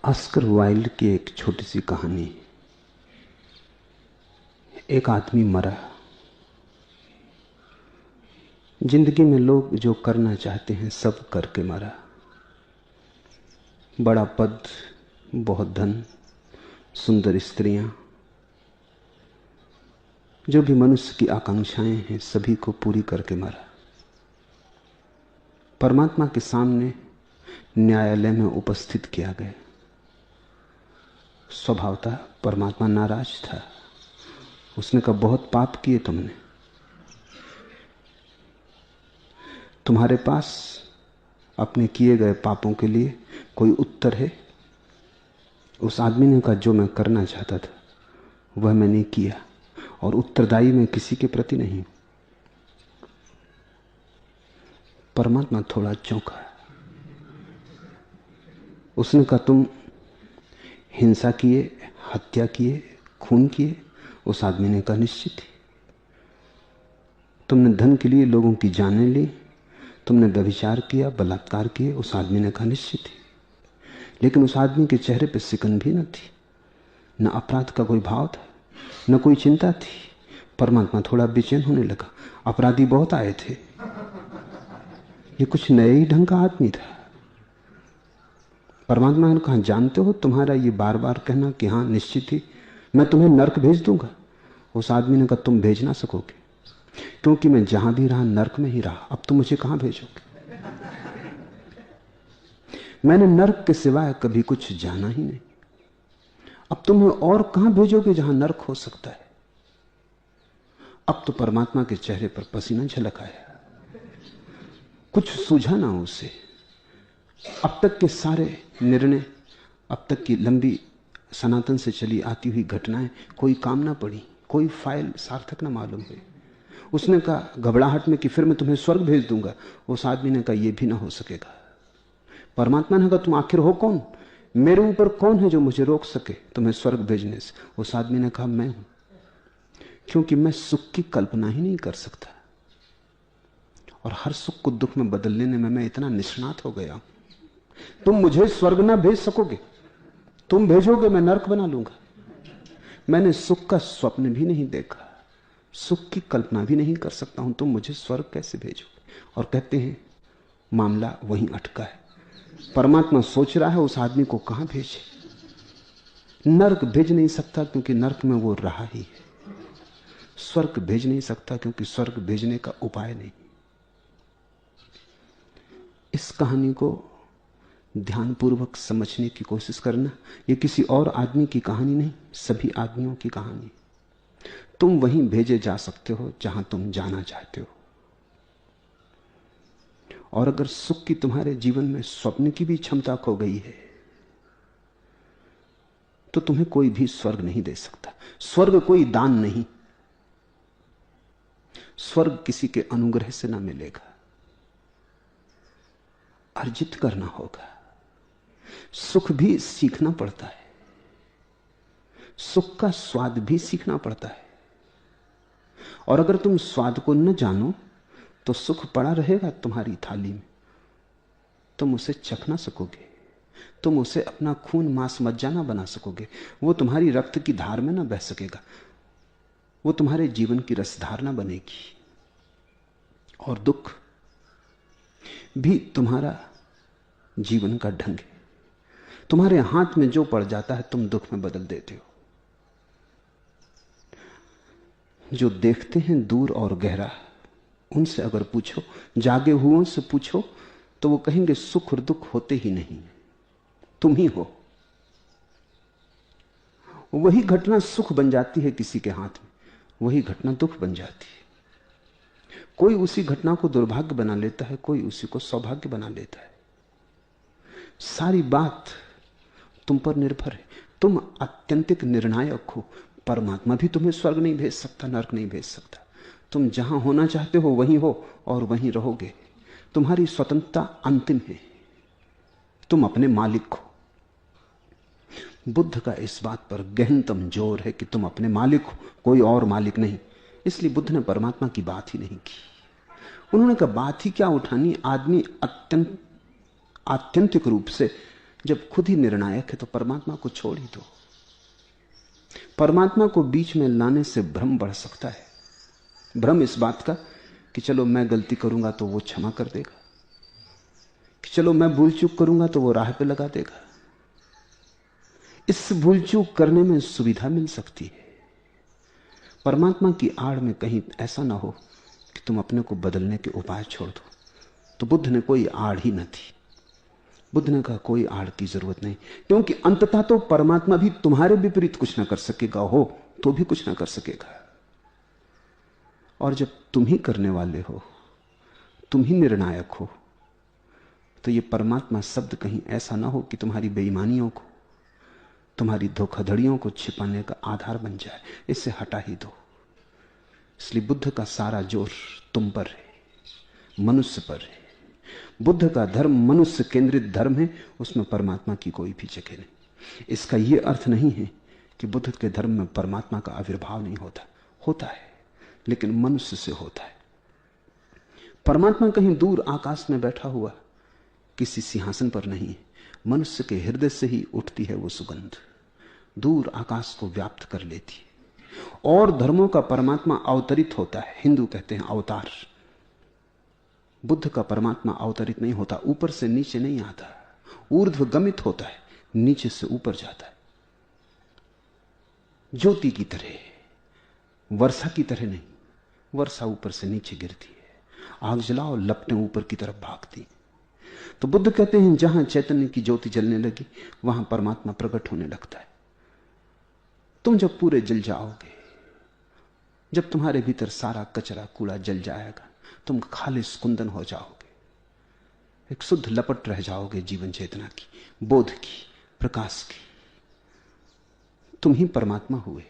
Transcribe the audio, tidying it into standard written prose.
Oscar Wilde की एक छोटी सी कहानी। एक आदमी मरा। जिंदगी में लोग जो करना चाहते हैं सब करके मरा। बड़ा पद, बहुत धन, सुंदर स्त्रियां, जो भी मनुष्य की आकांक्षाएं हैं सभी को पूरी करके मरा। परमात्मा के सामने न्यायालय में उपस्थित किया गया। स्वभावतः परमात्मा नाराज था। उसने कहा, बहुत पाप किए तुमने। तुम्हारे पास अपने किए गए पापों के लिए कोई उत्तर है? उस आदमी ने कहा, जो मैं करना चाहता था वह मैंने किया और उत्तरदायी मैं किसी के प्रति नहीं। परमात्मा थोड़ा चौंका। उसने कहा, तुम हिंसा किए, हत्या किए, खून किए? उस आदमी ने कहा, निश्चित ही। तुमने धन के लिए लोगों की जानें ली, तुमने व्यभिचार किया, बलात्कार किए? उस आदमी ने कहा, निश्चित ही। लेकिन उस आदमी के चेहरे पर सिकन भी न थी, न अपराध का कोई भाव था, न कोई चिंता थी। परमात्मा थोड़ा बेचैन होने लगा। अपराधी बहुत आए थे, ये कुछ नए ही ढंग का आदमी था। परमात्मा ने कहा, जानते हो तुम्हारा ये बार बार कहना कि हाँ निश्चित ही मैं तुम्हें नर्क भेज दूंगा। उस आदमी ने कहा, तुम भेज ना सकोगे, क्योंकि मैं जहां भी रहा नर्क में ही रहा। अब तुम मुझे कहां भेजोगे? मैंने नर्क के सिवाय कभी कुछ जाना ही नहीं। अब तुम्हें और कहां भेजोगे जहां नर्क हो सकता है? अब तो परमात्मा के चेहरे पर पसीना झलक आया। कुछ सूझा ना उसे। अब तक के सारे निर्णय, अब तक की लंबी सनातन से चली आती हुई घटनाएं कोई काम ना पड़ी, कोई फाइल सार्थक ना मालूम हुई। उसने कहा घबराहट में कि फिर मैं तुम्हें स्वर्ग भेज दूंगा। उस आदमी ने कहा, यह भी ना हो सकेगा। परमात्मा ने कहा, तुम आखिर हो कौन? मेरे ऊपर कौन है जो मुझे रोक सके तुम्हें स्वर्ग भेजने से? उस आदमी ने कहा, मैं हूं, क्योंकि मैं सुख की कल्पना ही नहीं कर सकता और हर सुख को दुख में बदल लेने में मैं इतना निष्णात हो गया हूं। तुम मुझे स्वर्ग ना भेज सकोगे, तुम भेजोगे मैं नरक बना लूंगा। मैंने सुख का स्वप्न भी नहीं देखा, सुख की कल्पना भी नहीं कर सकता हूं, तुम मुझे स्वर्ग कैसे भेजोगे? और कहते हैं मामला वहीं अटका है। परमात्मा सोच रहा है उस आदमी को कहां भेजे। नरक भेज नहीं सकता क्योंकि नरक में वो रहा ही है। स्वर्ग भेज नहीं सकता क्योंकि स्वर्ग भेजने का उपाय नहीं। इस कहानी को ध्यानपूर्वक समझने की कोशिश करना। ये किसी और आदमी की कहानी नहीं, सभी आदमियों की कहानी। तुम वहीं भेजे जा सकते हो जहां तुम जाना चाहते हो। और अगर सुख की तुम्हारे जीवन में स्वप्न की भी क्षमता खो गई है तो तुम्हें कोई भी स्वर्ग नहीं दे सकता। स्वर्ग कोई दान नहीं, स्वर्ग किसी के अनुग्रह से ना मिलेगा, अर्जित करना होगा। सुख भी सीखना पड़ता है, सुख का स्वाद भी सीखना पड़ता है। और अगर तुम स्वाद को न जानो तो सुख पड़ा रहेगा तुम्हारी थाली में, तुम उसे चख ना सकोगे, तुम उसे अपना खून मांस मज्जा ना बना सकोगे, वो तुम्हारी रक्त की धार में ना बह सकेगा, वो तुम्हारे जीवन की रसधार ना बनेगी। और दुख भी तुम्हारा जीवन का ढंग है। तुम्हारे हाथ में जो पड़ जाता है तुम दुख में बदल देते हो। जो देखते हैं दूर और गहरा, उनसे अगर पूछो, जागे हुओं से पूछो, तो वो कहेंगे सुख और दुख होते ही नहीं, तुम ही हो। वही घटना सुख बन जाती है किसी के हाथ में, वही घटना दुख बन जाती है। कोई उसी घटना को दुर्भाग्य बना लेता है, कोई उसी को सौभाग्य बना लेता है। सारी बात तुम पर निर्भर है। तुम अत्यंतिक निर्णायक हो। परमात्मा भी तुम्हें स्वर्ग नहीं भेज सकता, नरक नहीं भेज सकता। तुम जहां होना चाहते हो वहीं हो और वहीं रहोगे। तुम्हारी स्वतंत्रता अंतिम है, तुम अपने मालिक हो। बुद्ध का इस बात पर गहनतम जोर है कि तुम अपने मालिक हो, कोई और मालिक नहीं। इसलिए बुद्ध ने परमात्मा की बात ही नहीं की। उन्होंने कहा बात ही क्या उठानी, आदमी आत्यंतिक रूप से जब खुद ही निर्णायक है तो परमात्मा को छोड़ ही दो। परमात्मा को बीच में लाने से भ्रम बढ़ सकता है। भ्रम इस बात का कि चलो मैं गलती करूंगा तो वो क्षमा कर देगा, कि चलो मैं भूल चूक करूंगा तो वो राह पे लगा देगा। इस भूल चूक करने में सुविधा मिल सकती है। परमात्मा की आड़ में कहीं ऐसा ना हो कि तुम अपने को बदलने के उपाय छोड़ दो। तो बुद्ध ने कोई आड़ ही न थी। बुद्ध ने कहा कोई आड़ की जरूरत नहीं, क्योंकि अंततः तो परमात्मा भी तुम्हारे विपरीत कुछ ना कर सकेगा, हो तो भी कुछ ना कर सकेगा। और जब तुम ही करने वाले हो, तुम ही निर्णायक हो, तो ये परमात्मा शब्द कहीं ऐसा ना हो कि तुम्हारी बेईमानियों को, तुम्हारी धोखाधड़ियों को छिपाने का आधार बन जाए। इसे हटा ही दो। इसलिए बुद्ध का सारा जोर तुम पर है, मनुष्य पर है। बुद्ध का धर्म मनुष्य केंद्रित धर्म है, उसमें परमात्मा की कोई भी जगह नहीं। इसका यह अर्थ नहीं है कि बुद्ध के धर्म में परमात्मा का आविर्भाव नहीं होता, होता है, लेकिन मनुष्य से होता है। परमात्मा कहीं दूर आकाश में बैठा हुआ किसी सिंहासन पर नहीं है, मनुष्य के हृदय से ही उठती है वो सुगंध, दूर आकाश को व्याप्त कर लेती है। और धर्मों का परमात्मा अवतरित होता है, हिंदू कहते हैं अवतार। बुद्ध का परमात्मा अवतरित नहीं होता, ऊपर से नीचे नहीं आता, ऊर्ध्वगमित होता है, नीचे से ऊपर जाता है। ज्योति की तरह, वर्षा की तरह नहीं। वर्षा ऊपर से नीचे गिरती है, आग जलाओ लपटें ऊपर की तरफ भागती। तो बुद्ध कहते हैं जहां चैतन्य की ज्योति जलने लगी वहां परमात्मा प्रकट होने लगता है। तुम जब पूरे जल जाओगे, जब तुम्हारे भीतर सारा कचरा कूड़ा जल जाएगा, तुम खालिस कुंदन हो जाओगे, एक शुद्ध लपट रह जाओगे जीवन चेतना की, बोध की, प्रकाश की। तुम ही परमात्मा हुए।